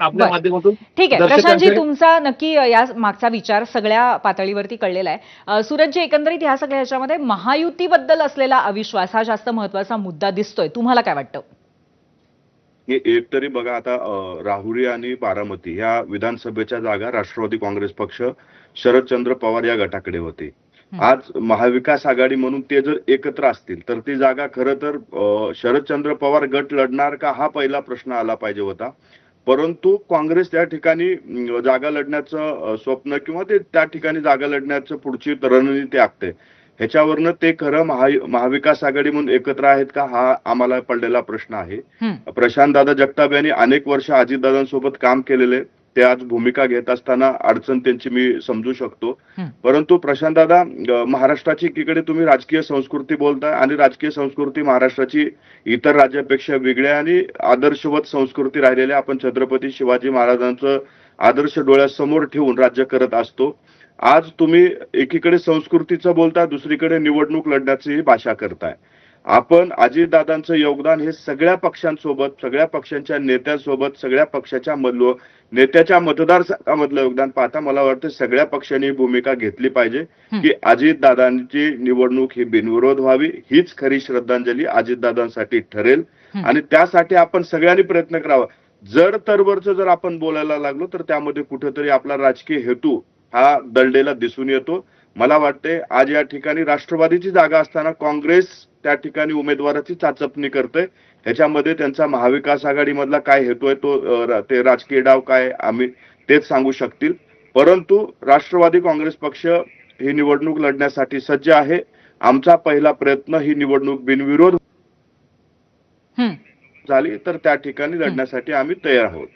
आपल्या बर, माध्यमातून ठीक आहे. प्रशांतजी, दर्शकांचे. तुमचा नक्की या मागचा विचार सगळ्या पातळीवरती कळलेला आहे. सूरजजी, एकंदरीत ह्या सगळ्या ह्याच्यामध्ये महायुतीबद्दल असलेला अविश्वास हा जास्त महत्वाचा मुद्दा दिसतोय. तुम्हाला काय वाटतं? हे एक तरी बघा आता राहुरी आणि बारामती ह्या विधानसभेच्या जागा राष्ट्रवादी काँग्रेस पक्ष शरदचंद्र पवार या गटाकडे होते. हं. आज महाविकास आघाडी म्हणून ते जर एकत्र असतील तर ती जागा खरं तर शरदचंद्र पवार गट लढणार का हा पहिला प्रश्न आला पाहिजे होता. परंतु काँग्रेस त्या ठिकाणी जागा लढण्याचं स्वप्न किंवा ते त्या ठिकाणी जागा लढण्याचं पुढची रणनीती आखते. ह्याच्यावरनं ते खरं महाविकास आघाडी म्हणून एकत्र आहेत का हा आम्हाला पडलेला प्रश्न आहे. हं. प्रशांतदादा जगताप यांनी अनेक वर्ष अजितदादांसोबत काम केलेले. ते आज भूमिका घेत असताना अडचण त्यांची मी समजू शकतो. हं. परंतु प्रशांतदादा महाराष्ट्राची एकीकडे तुम्ही राजकीय संस्कृती बोलताय आणि राजकीय संस्कृती महाराष्ट्राची इतर राज्यापेक्षा वेगळी आणि आदर्शवत संस्कृती राहिलेल्या आपण छत्रपती शिवाजी महाराजांचं आदर्श डोळ्यासमोर ठेवून राज्य करत असतो. आज तुम्ही एकीकडे संस्कृतीचं बोलता, दुसरीकडे निवडणूक लढण्याची भाषा करताय. आपण अजितदादांचं योगदान हे सगळ्या पक्षांसोबत, सगळ्या पक्षांच्या नेत्यांसोबत, सगळ्या पक्षाच्या नेत्याच्या मतदारसंघामधलं योगदान पाहता मला वाटतं सगळ्या पक्षांनी भूमिका घेतली पाहिजे की अजितदादांची निवडणूक ही बिनविरोध व्हावी. हीच खरी श्रद्धांजली अजितदादांसाठी ठरेल आणि त्यासाठी आपण सगळ्यांनी प्रयत्न करावा. जर तरवरचं जर आपण बोलायला लागलो तर त्यामध्ये कुठेतरी आपला राजकीय हेतू हा दडलेला दिसून येतो. मला वाटते आज या ठिकाणी राष्ट्रवादीची जागा असताना काँग्रेस त्या ठिकाणी उमेदवाराची चाचपणी करते. ह्याच्यामध्ये त्यांचा महाविकास आघाडीमधला काय हेतू आहे तो ते राजकीय डाव काय आम्ही तेच सांगू शकतील. परंतु राष्ट्रवादी काँग्रेस पक्ष ही निवडणूक लढण्यासाठी सज्ज आहे. आमचा पहिला प्रयत्न ही निवडणूक बिनविरोध झाली तर त्या ठिकाणी लढण्यासाठी आम्ही तयार आहोत.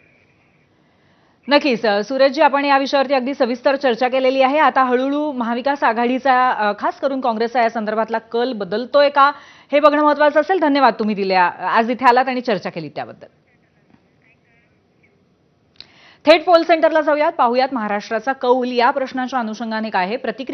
नक्कीच. सूरजजी, आपण या विषयावरती अगदी सविस्तर चर्चा केलेली आहे. आता हळूहळू महाविकास आघाडीचा खास करून काँग्रेसचा या संदर्भातला कल बदलतोय का हे बघणं महत्वाचं असेल. धन्यवाद, तुम्ही दिल्या आज इथे आलात आणि चर्चा केली त्याबद्दल. थेट पोल सेंटरला जाऊयात, पाहूयात महाराष्ट्राचा कौल या प्रश्नाच्या अनुषंगाने काय आहे. प्रतिक्रिया